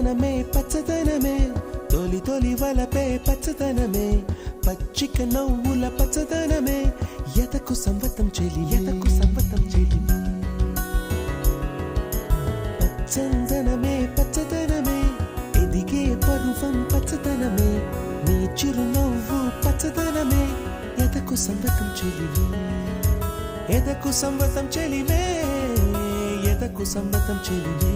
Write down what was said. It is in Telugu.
పచ్చదనమే పచ్చదనమే తొలి తొలి వలపే పచ్చదనమే పచ్చిక నవ్వుల పచ్చదనమే ఎదకు సంవతం చెలి ఎదకు సంవతం చెలి పచ్చదనమే పచ్చదనమే ఎదిగే పరువం పచ్చదనమే నీ చిరునవ్వు పచ్చదనమే ఎదకు సంవతం చెలివే ఎదకు సంవతం చెలివే ఎదకు సంవతం చెలివే